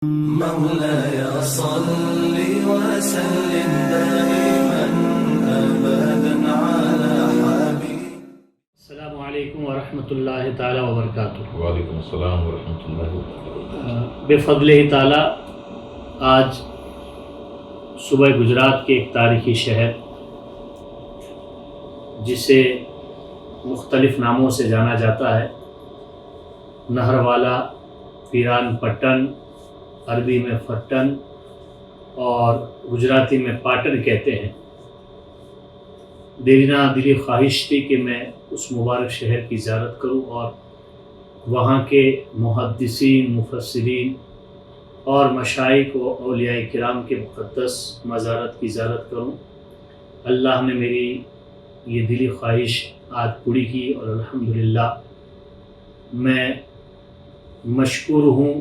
مولاي صل وسلم دائما ابدا على حبيبك. السلام علیکم ورحمۃ اللہ تعالیٰ وبرکاتہ۔ وعلیکم السلام ورحمۃ اللہ وبرکاتہ۔ بے فضل تعالیٰ آج صبح گجرات کے ایک تاریخی شہر جسے مختلف ناموں سے جانا جاتا ہے، نہروالا، پیران پٹن، عربی میں پٹن اور گجراتی میں پاٹن کہتے ہیں، دلی خواہش تھی کہ میں اس مبارک شہر کی زیارت کروں اور وہاں کے محدثین، مفسرین اور مشائخ و اولیاء کرام کے مقدس مزارات کی زیارت کروں۔ اللہ نے میری یہ دلی خواہش آج پوری کی اور الحمدللہ میں مشکور ہوں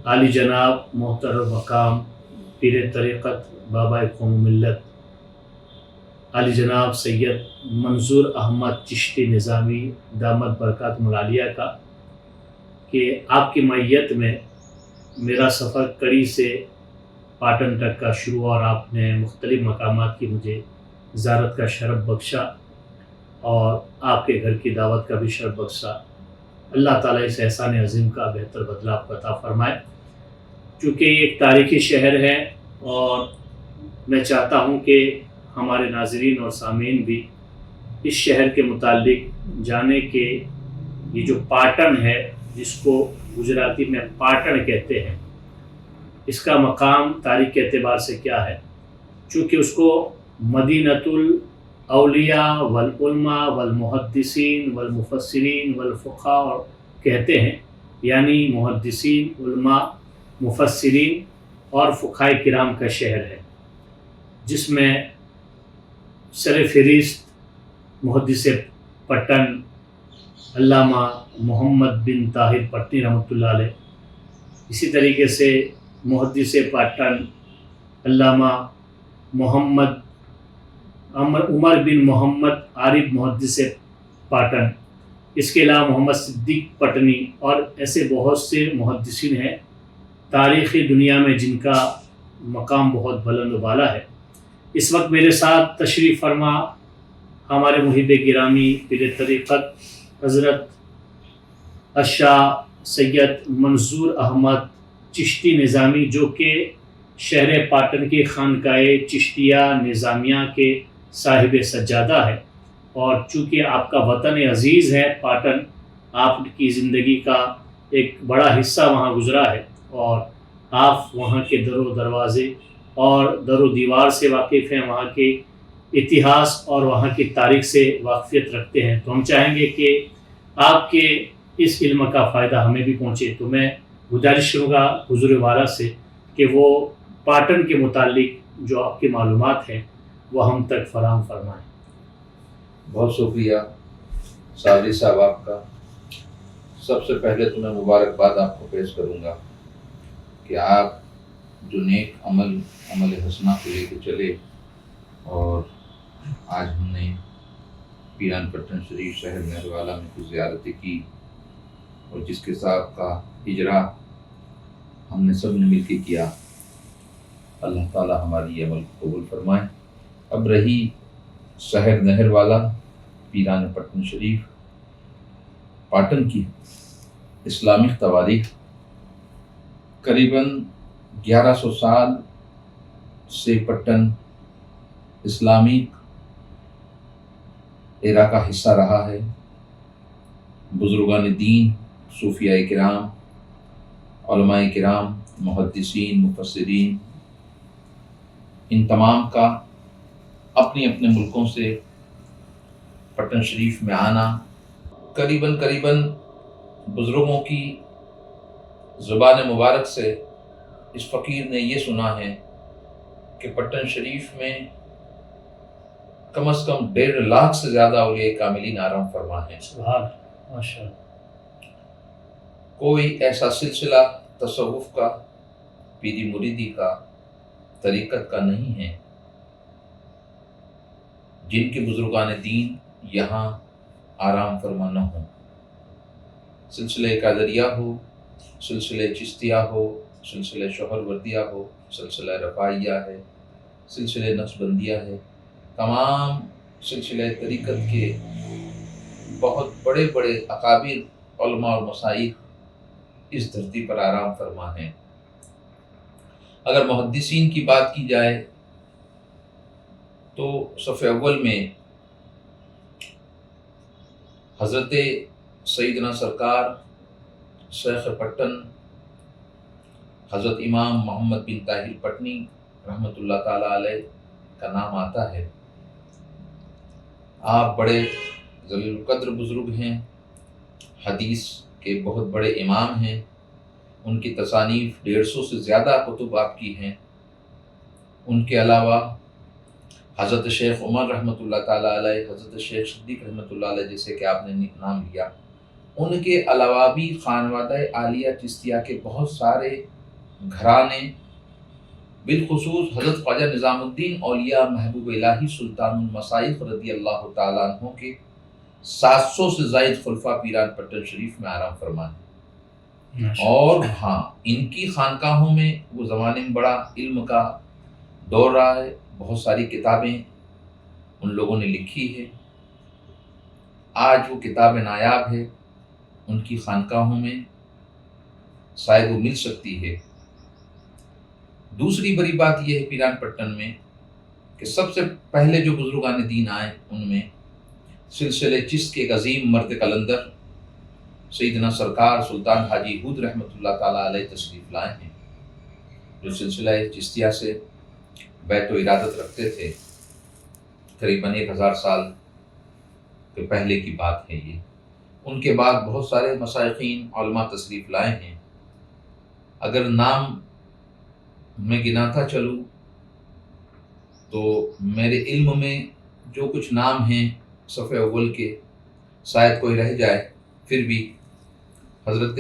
عالی جناب محترم مقام پیر طریقت بابا قوم ملت عالی جناب سید منظور احمد چشتی نظامی دامت برکاتہم العالیہ کا کہ آپ کی معیت میں میرا سفر کڑی سے پاٹن تک کا شروع اور آپ نے مختلف مقامات کی مجھے زیارت کا شرف بخشا اور آپ کے گھر کی دعوت کا بھی شرف بخشا۔ اللہ تعالیٰ اس احسان عظیم کا بہتر بدلہ آپ کو عطا فرمائے۔ چونکہ یہ ایک تاریخی شہر ہے اور میں چاہتا ہوں کہ ہمارے ناظرین اور سامعین بھی اس شہر کے متعلق جانے کہ یہ جو پاٹن ہے، جس کو گجراتی میں پاٹن کہتے ہیں، اس کا مقام تاریخ کے اعتبار سے کیا ہے۔ چونکہ اس کو مدینۃ الاولیاء والعلماء والمحدثین والمفسرین والفقہاء کہتے ہیں، یعنی محدثین، علماء، مفسرین اور فقہاء کرام کا شہر ہے، جس میں سر فہرست محدث پٹن علامہ محمد بن طاہر پٹنی رحمۃ اللہ علیہ، اسی طریقے سے محدث پٹن علامہ محمد عمر بن محمد عارف محدث پاٹن، اس کے علاوہ محمد صدیق پٹنی اور ایسے بہت سے محدثین ہیں تاریخی دنیا میں جن کا مقام بہت بلند و بالا ہے۔ اس وقت میرے ساتھ تشریف فرما ہمارے محب گرامی پیر طریقت حضرت الشاہ سید منظور احمد چشتی نظامی، جو کہ شہر پاٹن کی خانقاہ چشتیہ نظامیہ کے صاحب سجادہ ہے، اور چونکہ آپ کا وطن عزیز ہے پاٹن، آپ کی زندگی کا ایک بڑا حصہ وہاں گزرا ہے اور آپ وہاں کے در و دروازے اور در و دیوار سے واقف ہیں، وہاں کے اتہاس اور وہاں کی تاریخ سے واقفیت رکھتے ہیں، تو ہم چاہیں گے کہ آپ کے اس علم کا فائدہ ہمیں بھی پہنچے۔ تو میں گزارش کروں گا حضور والا سے کہ وہ پاٹن کے متعلق جو آپ کی معلومات ہیں وہ ہم تک فراہم فرمائیں۔ بہت شکریہ صادری صاحب آپ کا۔ سب سے پہلے تو میں مبارکباد آپ کو پیش کروں گا کہ آپ جو نیک عمل حسنہ کو لے کے چلے اور آج ہم نے پیران پٹن شریف شہر نہروالا میں کچھ زیارتیں کی اور جس کے ساتھ کا اجرا ہم نے سب نے مل کے کیا، اللہ تعالی ہماری یہ عمل کو قبول فرمائے۔ اب رہی شہر نہروالا پیران پٹن شریف پاٹن کی اسلامک تواریخ، قریباً 1100 سال سے پٹن اسلامک ایرا کا حصہ رہا ہے۔ بزرگان دین، صوفیاء کرام، علماء کرام، محدثین، مفسرین، ان تمام کا اپنے اپنے ملکوں سے پٹن شریف میں آنا، قریباً بزرگوں کی زبان مبارک سے اس فقیر نے یہ سنا ہے کہ پٹن شریف میں کم از کم 1.5 لاکھ سے زیادہ اولیاء کاملین آرام فرما ہیں۔ سبحان ماشاء اللہ۔ کوئی ایسا سلسلہ تصوف کا، پیری مریدی کا، طریقت کا نہیں ہے جن کے بزرگان دین یہاں آرام فرما نہ ہوں۔ سلسلہ قادریہ ہو، سلسلہ چشتیہ ہو، سلسلہ شوہر وردیہ ہو، سلسلہ رفاعیہ ہے، سلسلہ نقشبندیہ ہے، تمام سلسلہ طریقت کے بہت بڑے بڑے اکابر علماء اور مشائخ اس دھرتی پر آرام فرما ہیں۔ اگر محدثین کی بات کی جائے تو صف اول میں حضرت سیدنا سرکار شیخ پٹن حضرت امام محمد بن طاہر پٹنی رحمۃ اللہ تعالی علیہ کا نام آتا ہے۔ آپ بڑے ذلیل القدر بزرگ ہیں، حدیث کے بہت بڑے امام ہیں، ان کی تصانیف 150 سے زیادہ کتب آپ کی ہیں۔ ان کے علاوہ حضرت شیخ عمر رحمۃ اللہ تعالیٰ علیہ، حضرت شیخ صدیق رحمۃ اللہ علیہ جیسے کہ آپ نے نام لیا، ان کے علاوہ بھی خانوادہ عالیہ چشتیہ کے بہت سارے گھرانے، بالخصوص حضرت خواجہ نظام الدین اولیاء محبوب الہی سلطان المشائخ رضی اللہ تعالیٰ عنہ کے 700 سے زائد خلفاء پیران پٹن شریف میں آرام فرما ہے۔ اور ہاں، ان کی خانقاہوں میں وہ زمانے میں بڑا علم کا دور رہا ہے، بہت ساری کتابیں ان لوگوں نے لکھی ہے۔ آج وہ کتاب نایاب ہے، ان کی خانقاہوں میں شاید وہ مل سکتی ہے۔ دوسری بڑی بات یہ ہے پیران پٹن میں کہ سب سے پہلے جو بزرگان دین آئے ان میں سلسلہ چشت کے ایک عظیم مرد قلندر سیدنا سرکار سلطان حاجی ہود رحمۃ اللہ تعالیٰ علیہ تشریف لائے ہیں، جو سلسلہ چشتیہ سے بیت و ارادت رکھتے تھے۔ قریباً 1000 سال کے پہلے کی بات ہے یہ۔ ان کے بعد بہت سارے مشائخین علماء تشریف لائے ہیں۔ اگر نام میں گناتا چلوں تو میرے علم میں جو کچھ نام ہیں صف اول کے شاید کوئی رہ جائے، پھر بھی حضرت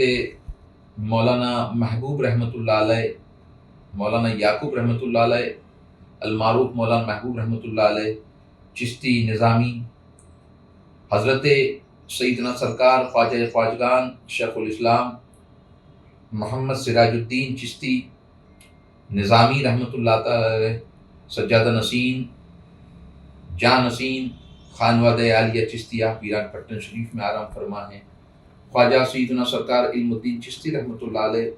مولانا محبوب رحمۃ اللہ علیہ، مولانا یعقوب رحمۃ اللہ علیہ، المعروف مولانا محبوب رحمۃ اللہ علیہ چشتی نظامی، حضرت سیدنا سرکار خواجہ خواجگان شیخ الاسلام محمد سراج الدین چشتی نظامی رحمۃ اللہ تعالی علیہ، سجادہ نشین، جاں نشین خانوادہ عالیہ چشتیہ پیران پٹن شریف میں آرام فرما ہیں۔ خواجہ سیدنا سرکار علم الدین چشتی رحمۃ اللہ علیہ،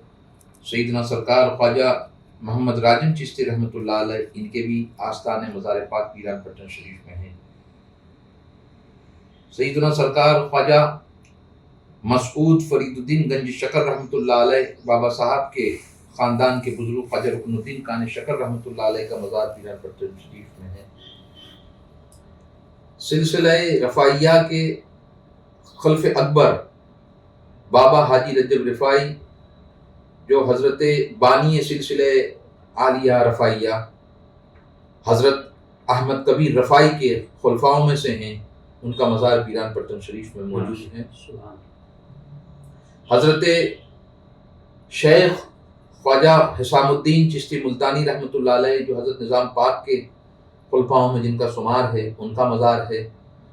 سیدنا سرکار خواجہ محمد راجن چشتی رحمۃ اللہ علیہ، ان کے بھی آستان مزار پاک پیران پٹن شریف میں ہیں۔ سیدنا سرکار خواجہ مسعود فرید الدین گنج شکر رحمۃ اللہ علیہ، بابا صاحب کے خاندان کے بزرگ خواجہ رکن الدین کان شکر رحمۃ اللہ علیہ کا مزار پیران پٹن شریف میں ہے۔ سلسلہ رفاعیہ کے خلف اکبر بابا حاجی رجب رفاعی، جو حضرت بانی سلسلہ عالیہ رفاعیہ حضرت احمد کبیر رفاعی کے خلفاؤں میں سے ہیں، ان کا مزار پیران پٹن شریف میں موجود ہے۔ حضرت شیخ خواجہ حسام الدین چشتی ملتانی رحمۃ اللہ علیہ، جو حضرت نظام پاک کے خلفاؤں میں جن کا شمار ہے، ان کا مزار ہے۔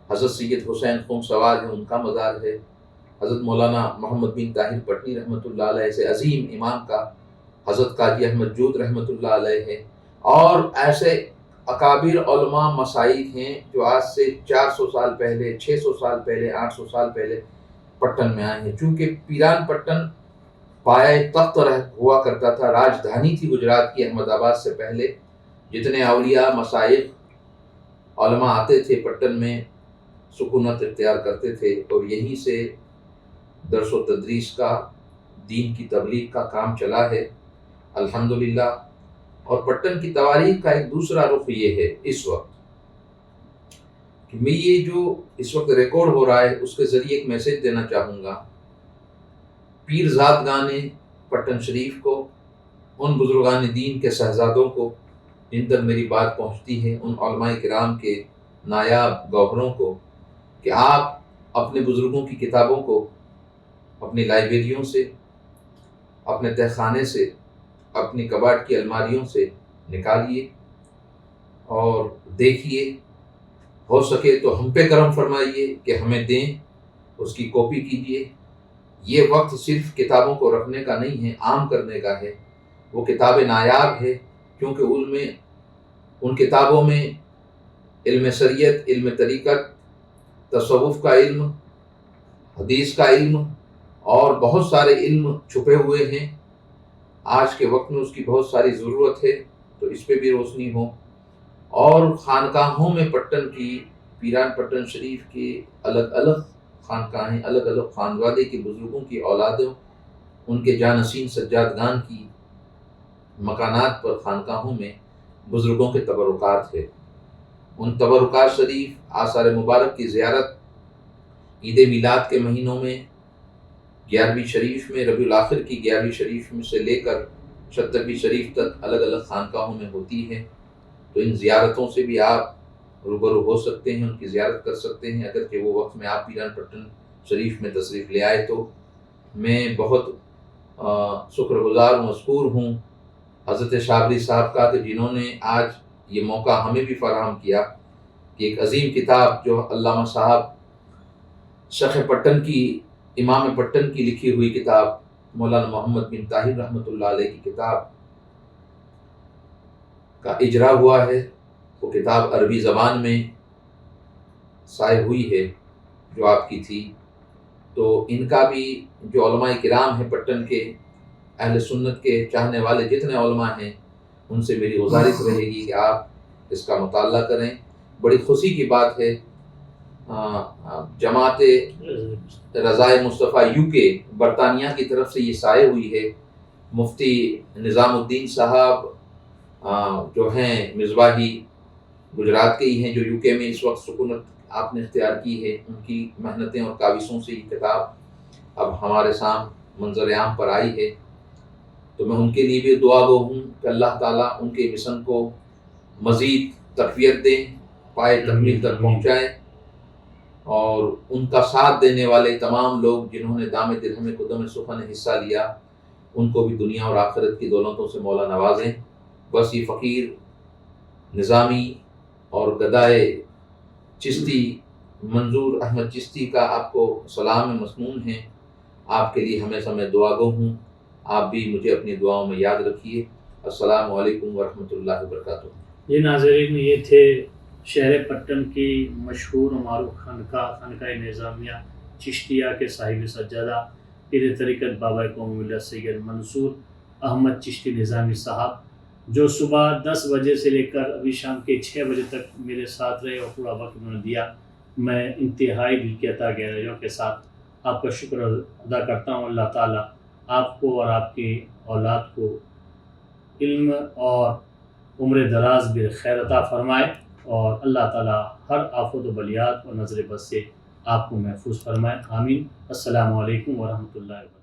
حضرت سید حسین خم سوار ہے، ان کا مزار ہے۔ حضرت مولانا محمد بن طاہر پٹنی رحمۃ اللہ علیہ ایسے عظیم امام کا، حضرت قاضی احمد جود رحمۃ اللہ علیہ ہے، اور ایسے اکابر علماء مشائخ ہیں جو آج سے 400 سال پہلے، 600 سال پہلے، 800 سال پہلے پٹن میں آئے ہیں۔ چونکہ پیران پٹن پایہ تخت ہوا کرتا تھا، راجدھانی تھی گجرات کی احمد آباد سے پہلے۔ جتنے اولیاء مشائخ علماء آتے تھے پٹن میں سکونت اختیار کرتے تھے، اور یہیں سے درس و تدریس کا، دین کی تبلیغ کا کام چلا ہے الحمدللہ۔ اور پٹن کی تواریخ کا ایک دوسرا رخ یہ ہے اس وقت کہ میں یہ جو اس وقت ریکارڈ ہو رہا ہے اس کے ذریعے ایک میسج دینا چاہوں گا پیر زادگان پٹن شریف کو، ان بزرگان دین کے شہزادوں کو جن تک میری بات پہنچتی ہے، ان علماء کرام کے نایاب گوہروں کو، کہ آپ اپنے بزرگوں کی کتابوں کو اپنی لائبریریوں سے، اپنے تہہ خانے سے، اپنی کباڑ کی الماریوں سے نکالیے اور دیکھیے، ہو سکے تو ہم پہ کرم فرمائیے کہ ہمیں دیں، اس کی کاپی کیجیے، یہ وقت صرف کتابوں کو رکھنے کا نہیں ہے، عام کرنے کا ہے۔ وہ کتاب نایاب ہے کیونکہ ان کتابوں میں علم شریعت، علم طریقت، تصوف کا علم، حدیث کا علم اور بہت سارے علم چھپے ہوئے ہیں۔ آج کے وقت میں اس کی بہت ساری ضرورت ہے، تو اس پہ بھی روشنی ہو۔ اور خانقاہوں میں پٹن کی، پیران پٹن شریف کی الگ الگ خانقاہیں، الگ الگ خانوادے کے بزرگوں کی اولادوں، ان کے جانشین سجادگان کی مکانات پر، خانقاہوں میں بزرگوں کے تبرکات ہے۔ ان تبرکات شریف، آثار مبارک کی زیارت عید میلاد کے مہینوں میں، 11ویں شریف میں، ربیع الاخر کی 11ویں شریف میں سے لے کر 17ویں شریف تک الگ الگ خانقاہوں میں ہوتی ہے۔ تو ان زیارتوں سے بھی آپ روبرو ہو سکتے ہیں، ان کی زیارت کر سکتے ہیں۔ اگر کہ وہ وقت میں آپ پیران پٹن شریف میں تشریف لے آئے تو میں بہت شکر گزار و مشکور ہوں حضرت شابری صاحب کا، کہ جنہوں نے آج یہ موقع ہمیں بھی فراہم کیا کہ ایک عظیم کتاب جو علامہ صاحب شیخ پٹن کی، امام پٹن کی لکھی ہوئی کتاب، مولانا محمد بن طاہر رحمۃ اللہ علیہ کی کتاب کا اجرا ہوا ہے۔ وہ کتاب عربی زبان میں شائع ہوئی ہے جو آپ کی تھی۔ تو ان کا بھی جو علماء کرام ہیں پٹن کے، اہل سنت کے چاہنے والے جتنے علماء ہیں، ان سے میری گزارش رہے گی کہ آپ اس کا مطالعہ کریں۔ بڑی خوشی کی بات ہے، جماعت رضائے مصطفیٰ UK برطانیہ کی طرف سے یہ شائع ہوئی ہے۔ مفتی نظام الدین صاحب جو ہیں مصباحی، گجرات کے ہی ہیں، جو UK میں اس وقت سکونت آپ نے اختیار کی ہے، ان کی محنتیں اور کاوشوں سے یہ کتاب اب ہمارے سامنے منظر عام پر آئی ہے۔ تو میں ان کے لیے بھی دعا گو ہوں کہ اللہ تعالیٰ ان کے مشن کو مزید تقویت دیں، پائے تکمیل تک پہنچائیں، اور ان کا ساتھ دینے والے تمام لوگ جنہوں نے دام درہم قدم سخن حصہ لیا، ان کو بھی دنیا اور آخرت کی دولتوں سے مولا نوازیں۔ بس یہ فقیر نظامی اور گدائے چشتی منظور احمد چشتی کا آپ کو سلام مسنون ہے۔ آپ کے لیے ہمیشہ میں دعا گو ہوں، آپ بھی مجھے اپنی دعاؤں میں یاد رکھیے۔ السلام علیکم ورحمۃ اللہ وبرکاتہ۔ یہ ناظرین، یہ تھے شہر پٹن کی مشہور و معروف خانقاہ نظامیہ چشتیہ کے صاحب سجادہ پیر طریقت بابا قوم ملت سید منصور احمد چشتی نظامی صاحب، جو صبح 10 بجے سے لے کر ابھی شام کے 6 بجے تک میرے ساتھ رہے اور پورا وقت انہوں نے دیا۔ میں انتہائی دل کی عطا گہرائیوں کے ساتھ آپ کا شکر ادا کرتا ہوں۔ اللہ تعالیٰ آپ کو اور آپ کی اولاد کو علم اور عمر دراز بالخیر عطا فرمائے، اور اللہ تعالیٰ ہر آفت و بلیات اور نظر بد سے آپ کو محفوظ فرمائے، آمین۔ السلام علیکم ورحمۃ اللہ وبرکاتہ۔